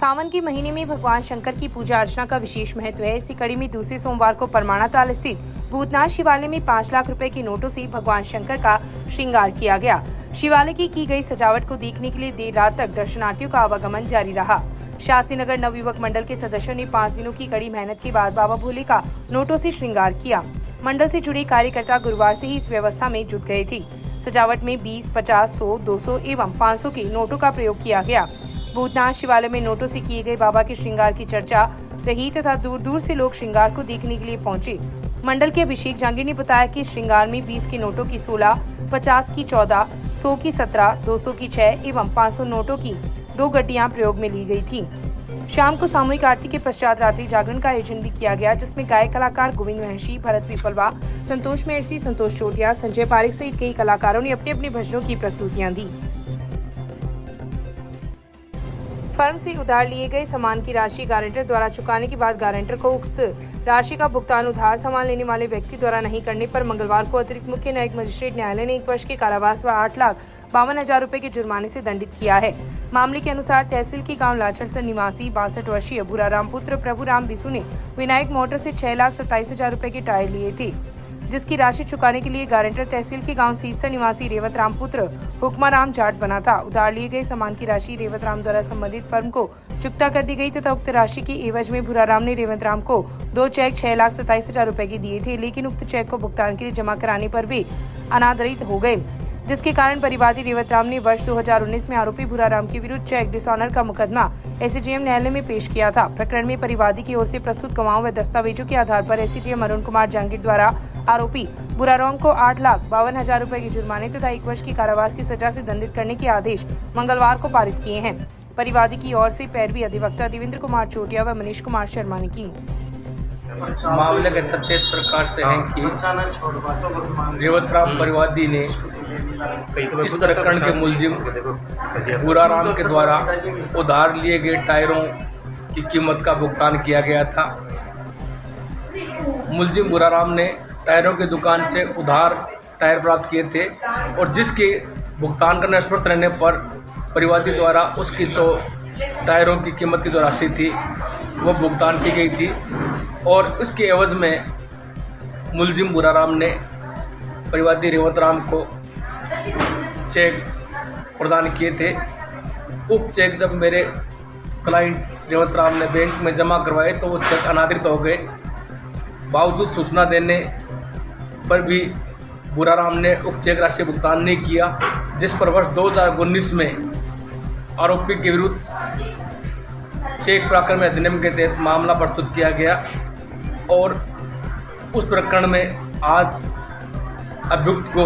सावन के महीने में भगवान शंकर की पूजा अर्चना का विशेष महत्व है। इसी कड़ी में दूसरे सोमवार को परमाणा ताल स्थित भूतनाथ शिवालय में 5 लाख रुपए के नोटों से भगवान शंकर का श्रृंगार किया गया। शिवालय की गई सजावट को देखने के लिए देर रात तक दर्शनार्थियों का आवागमन जारी रहा। शास्त्री नगर नवयुवक मंडल के सदस्यों ने 5 दिनों की कड़ी मेहनत के बाद बाबा भोले का नोटों से श्रृंगार किया। मंडल से जुड़े कार्यकर्ता गुरुवार से ही इस व्यवस्था में जुट गए थे। सजावट में 20, 50, 100, 200 एवं 500 के नोटों का प्रयोग किया गया। भूतनाथ शिवालय में नोटों से किए गए बाबा के श्रृंगार की चर्चा रही तथा दूर दूर से लोग श्रृंगार को देखने के लिए पहुंचे। मंडल के अभिषेक जांगीर ने बताया कि श्रृंगार में 20 के नोटों की 16, 50 की 14, 100 की 17, 200 की 6 एवं 500 नोटों की 2 गड्डियां प्रयोग में ली गई थी। शाम को सामूहिक आरती के पश्चात रात्रि जागरण का आयोजन भी किया गया, जिसमें गायक कलाकार गोविंद महर्षि, भरत पीपलवा, संतोष महर्षि, संतोष चोटिया, संजय पारिक सहित कई कलाकारों ने अपने अपने भजनों की प्रस्तुतियां दी। फर्म से उधार लिए गए सामान की राशि गारंटर द्वारा चुकाने के बाद गारंटर को उक्त राशि का भुगतान उधार सामान लेने वाले व्यक्ति द्वारा नहीं करने पर मंगलवार को अतिरिक्त मुख्य न्यायिक मजिस्ट्रेट न्यायालय ने 1 वर्ष के कारावास व 8,52,000 रुपए के जुर्माने से दंडित किया है। मामले के अनुसार तहसील के गांव लाचरसर निवासी 62 वर्षीय भूराराम पुत्र प्रभुराम बिसु ने विनायक मोटर से 6,27,000 रुपए के टायर लिए थे, जिसकी राशि चुकाने के लिए गारंटर तहसील के गांव सीसर निवासी रेवत राम पुत्र हुक्माराम जाट बना था। उधार लिए गए सामान की राशि रेवत राम द्वारा संबंधित फर्म को चुकता कर दी गई तथा उक्त राशि के एवज में भूराराम ने रेवत राम को 2 चेक 6,27,000 रुपए के दिए थे, लेकिन उक्त चेक को भुगतान के लिए जमा कराने पर वे अनादरित हो गए, जिसके कारण परिवादी रेवत राम ने वर्ष 2019 में आरोपी भूराराम के विरुद्ध चेक डिसऑनर का मुकदमा एसडीएम न्यायालय में पेश किया था। प्रकरण में परिवादी की ओर से प्रस्तुत गवाहों व दस्तावेजों के आधार पर एसडीएम अरुण कुमार जांगीर द्वारा आरोपी भूराराम को 8,52,000 रुपए के जुर्माने तथा 1 वर्ष की कारावास की सजा से दंडित करने के आदेश मंगलवार को पारित किए हैं। परिवादी की ओर से पैरवी अधिवक्ता देवेंद्र कुमार चोटिया व मनीष कुमार शर्मा ने की। मामले के तथ्य इस प्रकार से हैं कि रेवत राम परिवादी ने इस प्रकरण के मुलजिम भूराराम के द्वारा उधार लिए गए टायरों की कीमत का भुगतान किया गया था। मुलजिम भूराराम ने टायरों की दुकान से उधार टायर प्राप्त किए थे और जिसके भुगतान करने असमर्थ रहने पर परिवादी द्वारा उसकी जो टायरों की कीमत की जो राशि थी वो भुगतान की गई थी और उसके एवज में मुलजिम भूराराम ने परिवादी रेवत राम को चेक प्रदान किए थे। उक्त चेक जब मेरे क्लाइंट रेवत राम ने बैंक में जमा करवाए तो वो चेक अनादृत हो गए। बावजूद सूचना देने पर भी भूराराम ने उक्त चेक राशि भुगतान नहीं किया, जिस पर वर्ष 2019 में आरोपी के विरुद्ध चेक प्राक्रम अधिनियम के तहत मामला प्रस्तुत किया गया और उस प्रकरण में आज अभियुक्त को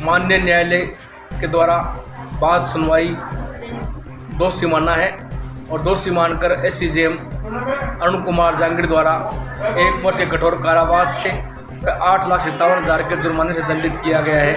माननीय न्यायालय के द्वारा बाद सुनवाई दोषी माना है और दोषी मानकर एसडीएम अरुण कुमार जांगीर द्वारा 1 वर्ष के कठोर कारावास से 8,57,000 के जुर्माने से दंडित किया गया है।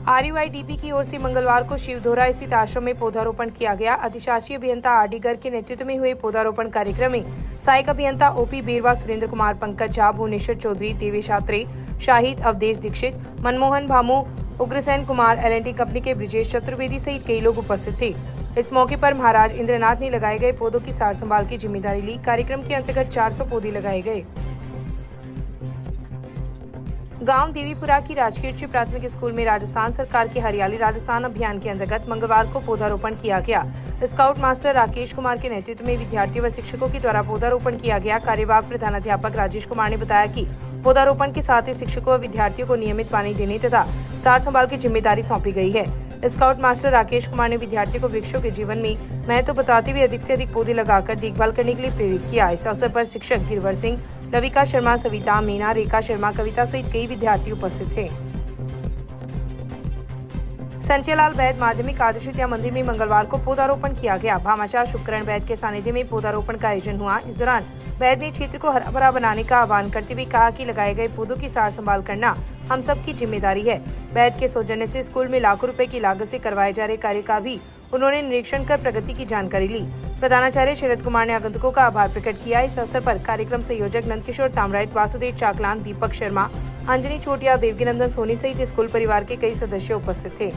आरयूआईडीपी की ओर से मंगलवार को शिवधोरा स्थित आश्रम में पौधारोपण किया गया। अधिशासी अभियंता आरडी गर्ग के नेतृत्व में हुए पौधारोपण कार्यक्रम में सहायक अभियंता ओपी बेरवा, सुरेंद्र कुमार, पंकज झा, भुवनेश्वर चौधरी, देवेश आत्रे, शाहिद, अवधेश दीक्षित, मनमोहन भामू, उग्रसेन कुमार, एल&टी कंपनी के ब्रिजेश चतुर्वेदी सहित कई लोग उपस्थित थे। इस मौके पर महाराज इंद्रनाथ ने लगाए गए पौधों की सार संभाल की जिम्मेदारी ली। कार्यक्रम के अंतर्गत 400 पौधे लगाए गए। गांव देवीपुरा की राजकीय उच्च प्राथमिक स्कूल में राजस्थान सरकार के हरियाली राजस्थान अभियान के अंतर्गत मंगलवार को पौधारोपण किया गया। स्काउट मास्टर राकेश कुमार के नेतृत्व में विद्यार्थियों व शिक्षकों के द्वारा पौधारोपण किया गया। कार्यवाहक प्रधानाध्यापक राजेश कुमार ने बताया कि पौधारोपण के साथ ही शिक्षकों व विद्यार्थियों को नियमित पानी देने तथा सार संभाल की जिम्मेदारी सौंपी गई है। स्काउट मास्टर राकेश कुमार ने विद्यार्थियों को वृक्षों के जीवन में महत्व बताते हुए अधिक से अधिक पौधे लगाकर देखभाल करने के लिए प्रेरित किया। इस अवसर पर शिक्षक गिरवर सिंह, रविका शर्मा, सविता, मीना, रेखा शर्मा, कविता सहित कई विद्यार्थी उपस्थित थे। संचयलाल वैद माध्यमिक आदर्श विद्या मंदिर में मंगलवार को पौधारोपण किया गया। भामाचार्य शुभकरण वैद के सानिध्य में पौधारोपण का आयोजन हुआ। इस दौरान वैद ने क्षेत्र को हरा भरा बनाने का आह्वान करते हुए कहा कि लगाए गए पौधों की सार संभाल करना हम सबकी जिम्मेदारी है। वैद के सौजन्य से स्कूल में लाखों रुपए की लागत से करवाए जा रहे कार्य का भी उन्होंने निरीक्षण कर प्रगति की जानकारी ली। प्रधानाचार्य शरद कुमार ने आगंतुकों का आभार प्रकट किया। इस अवसर पर कार्यक्रम संयोजक नंदकिशोर तामराइत, वासुदेव चाकलान, दीपक शर्मा, अंजनी छोटिया, देवकीनंदन सोनी सहित स्कूल परिवार के कई सदस्य उपस्थित थे।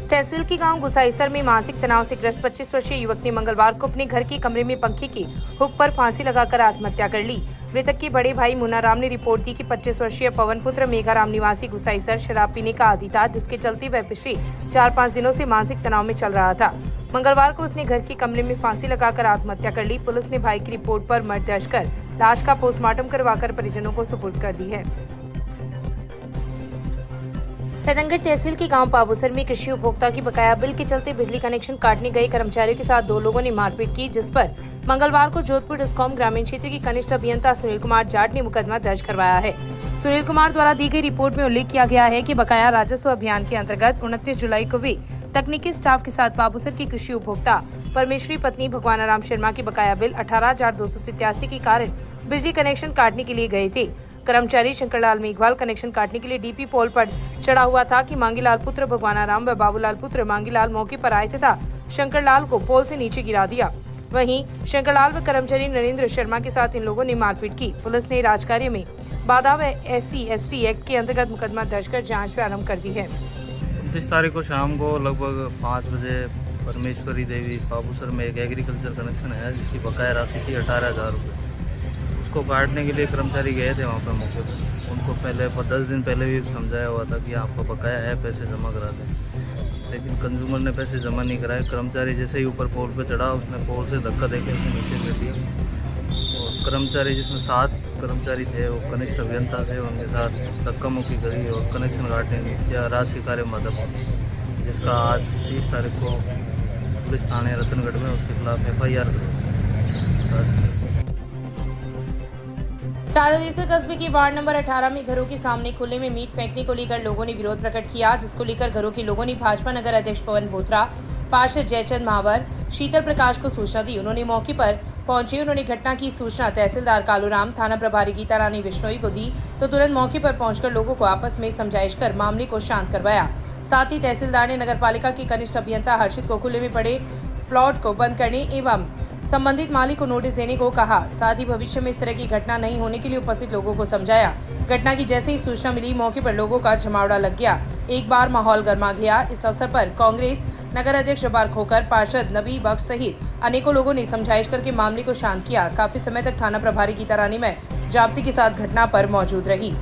तहसील के गांव गुसाईसर में मानसिक तनाव से ग्रस्त 25 वर्षीय युवक ने मंगलवार को अपने घर के कमरे में पंखे की हुक पर फांसी लगाकर आत्महत्या कर ली। मृतक के बड़े भाई मुन्नाराम ने रिपोर्ट दी कि 25 वर्षीय पवन पुत्र मेघाराम निवासी गुसाईसर शराब पीने का आदी था, जिसके चलते वह पिछले 4-5 दिनों से मानसिक तनाव में चल रहा था। मंगलवार को उसने घर के कमरे में फांसी लगाकर आत्महत्या कर ली। पुलिस ने भाई की रिपोर्ट पर मर्ग दर्ज कर लाश का पोस्टमार्टम करवाकर परिजनों को सुपुर्द कर दी है। रतनगढ़ तहसील के गांव पाबूसर में कृषि उपभोक्ता की बकाया बिल के चलते बिजली कनेक्शन काटने गए कर्मचारियों के साथ 2 लोगों ने मारपीट की, जिस पर मंगलवार को जोधपुर डिस्कॉम ग्रामीण क्षेत्र के कनिष्ठ अभियंता सुनील कुमार जाट ने मुकदमा दर्ज करवाया है। सुनील कुमार द्वारा दी गई रिपोर्ट में उल्लेख किया गया है कि बकाया राजस्व अभियान के अंतर्गत 29 जुलाई को वे तकनीकी स्टाफ के साथ पाबूसर की कृषि उपभोक्ता परमेश्वरी पत्नी भगवानाराम शर्मा की बकाया बिल 18,287 के कारण बिजली कनेक्शन काटने के लिए गए थे। कर्मचारी शंकरलाल मेघवाल कनेक्शन काटने के लिए डीपी पोल पर चढ़ा हुआ था कि मांगीलाल पुत्र भगवानाराम व बाबूलाल पुत्र मांगीलाल मौके पर आए तथा शंकरलाल को पोल से नीचे गिरा दिया। वहीं शंकरलाल व कर्मचारी नरेंद्र शर्मा के साथ इन लोगों ने मारपीट की। पुलिस ने राजकार्य में बाधा व SC/ST एक्ट के अंतर्गत मुकदमा दर्ज कर जाँच प्रारंभ कर दी है। 29 तारीख को शाम को लगभग 5 बजे परमेश्वरी देवी पाबूसर में एक एग्रीकल्चर कनेक्शन है, जिसकी बकाया राशि थी 18,000 रुपये। उसको काटने के लिए कर्मचारी गए थे वहाँ पर मौके पर। उनको पहले 10 दिन पहले भी समझाया हुआ था कि आपका बकाया है, पैसे जमा करा दें, लेकिन कंज्यूमर ने पैसे जमा नहीं कराए। कर्मचारी जैसे ही ऊपर पोल पर चढ़ा, उसने पोल से धक्का देकर उसे नीचे गिर दिया। और कर्मचारी, जिसमें 7 कर्मचारी थे, वो कनिष्ठ अभियंता थे, उनके साथ धक्का मुक्की करी और कनेक्शन काटने या राशि कार्य मदद, जिसका आज 30 तारीख को पुलिस थाने रतनगढ़ में उसके खिलाफ FIR राजादेसर कस्बे के वार्ड नंबर 18 में घरों के सामने खुले में मीट फेंकने को लेकर लोगों ने विरोध प्रकट किया, जिसको लेकर घरों के लोगों ने भाजपा नगर अध्यक्ष पवन बोथरा, पार्षद जयचंद महावर, शीतल प्रकाश को सूचना दी। उन्होंने मौके पर पहुंचे। उन्होंने घटना की सूचना तहसीलदार कालूराम, थाना प्रभारी गीता रानी बिश्नोई को दी, तो तुरंत मौके पर पहुंचकर लोगों को आपस में समझाइश कर मामले को शांत करवाया। साथ ही तहसीलदार ने नगर पालिका के कनिष्ठ अभियंता हर्षित को खुले में पड़े प्लॉट को बंद करने एवं संबंधित मालिक को नोटिस देने को कहा। साथ ही भविष्य में इस तरह की घटना नहीं होने के लिए उपस्थित लोगों को समझाया। घटना की जैसे ही सूचना मिली, मौके पर लोगों का जमावड़ा लग गया। एक बार माहौल गर्मा गया। इस अवसर पर कांग्रेस नगर अध्यक्ष जब्बार खोकर, पार्षद नबी बख्श सहित अनेकों लोगों ने समझाइश करके मामले को शांत किया। काफी समय तक थाना प्रभारी गीता रानी में जाब्ते के साथ घटना पर मौजूद रही।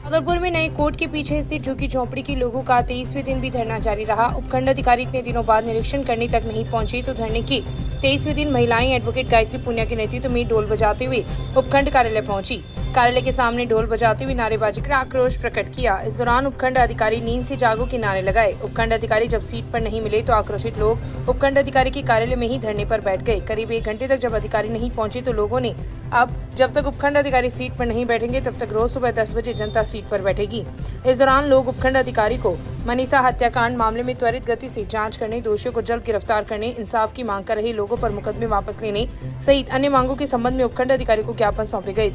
भागलपुर में नए कोर्ट के पीछे स्थित झुग्गी झोंपड़ी के लोगों का 23वें दिन भी धरना जारी रहा। उपखंड अधिकारी इतने दिनों बाद निरीक्षण करने तक नहीं पहुंची, तो धरने की 23वें दिन महिलाएं एडवोकेट गायत्री पुनिया के नेतृत्व में ढोल बजाते हुए उपखंड कार्यालय पहुंची। कार्यालय के सामने ढोल बजाते हुए नारेबाजी कर आक्रोश प्रकट किया। इस दौरान उपखंड अधिकारी नींद से जागो के नारे लगाए। उपखंड अधिकारी जब सीट पर नहीं मिले तो आक्रोशित लोग उपखंड अधिकारी के कार्यालय में ही धरने पर बैठ गए। करीब 1 घंटे तक जब अधिकारी नहीं पहुंचे तो लोगों ने अब जब तक उपखंड अधिकारी सीट पर नहीं बैठेंगे तब तक रोज सुबह 10 बजे जनता सीट पर बैठेगी। इस दौरान लोग उपखंड अधिकारी को मनीषा हत्याकांड मामले में त्वरित गति से जांच करने, दोषियों को जल्द गिरफ्तार करने, इंसाफ की मांग कर रहे लोगों पर मुकदमे वापस लेने सहित अन्य मांगों के संबंध में उपखंड अधिकारी को ज्ञापन सौंपे गए,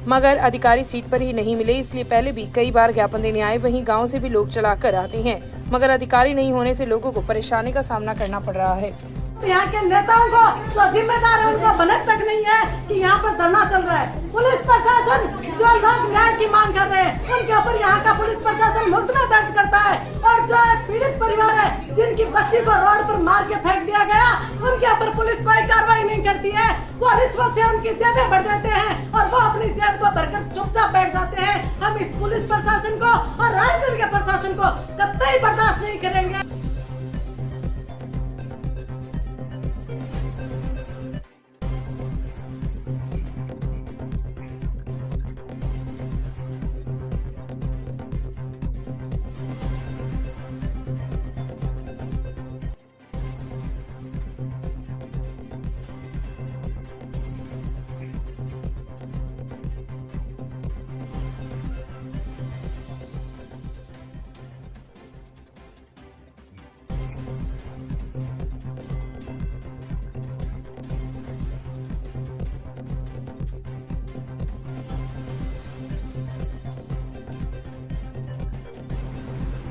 मगर अधिकारी सीट पर ही नहीं मिले। इसलिए पहले भी कई बार ज्ञापन देने आए। वहीं गांव से भी लोग चलाकर आते हैं, मगर अधिकारी नहीं होने से लोगों को परेशानी का सामना करना पड़ रहा है। यहाँ के नेताओं को जो जिम्मेदार है उनका भनक तक नहीं है कि यहाँ पर धरना चल रहा है। पुलिस प्रशासन जो लोग न्याय की मांग कर रहे हैं उनके ऊपर यहाँ का पुलिस प्रशासन मुकदमा दर्ज करता है, और जो पीड़ित परिवार है जिनकी बच्ची को रोड पर मार के फेंक दिया गया, उनके ऊपर पुलिस कोई कार्रवाई नहीं करती है। वो रिश्वत से उनकी जेबें भर देते हैं और वो अपनी जेब को भरकर चुपचाप बैठ जाते हैं। हम इस पुलिस प्रशासन को और राजगढ़ के प्रशासन को कतई बर्दाश्त नहीं करेंगे।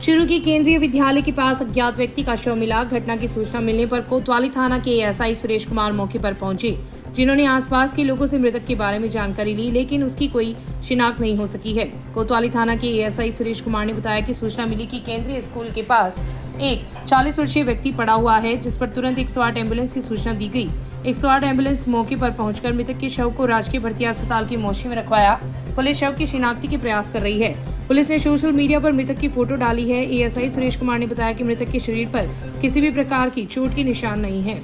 चूरू के केंद्रीय विद्यालय के पास अज्ञात व्यक्ति का शव मिला। घटना की सूचना मिलने पर कोतवाली थाना के ASI सुरेश कुमार मौके पर पहुंचे। जिन्होंने आसपास के लोगों से मृतक के बारे में जानकारी ली, लेकिन उसकी कोई शिनाख्त नहीं हो सकी है। कोतवाली थाना के एएसआई सुरेश कुमार ने बताया कि सूचना मिली कि केंद्रीय स्कूल के पास एक 40 वर्षीय व्यक्ति पड़ा हुआ है, जिस पर तुरंत 108 एम्बुलेंस की सूचना दी गई। 108 एम्बुलेंस मौके पर पहुंचकर मृतक के शव को राजकीय भर्ती अस्पताल की मोर्चरी में रखवाया। पुलिस शव की शिनाख्ती के प्रयास कर रही है। पुलिस ने सोशल मीडिया पर मृतक की फोटो डाली है। एएसआई सुरेश कुमार ने बताया कि मृतक के शरीर पर किसी भी प्रकार की चोट के निशान नहीं है।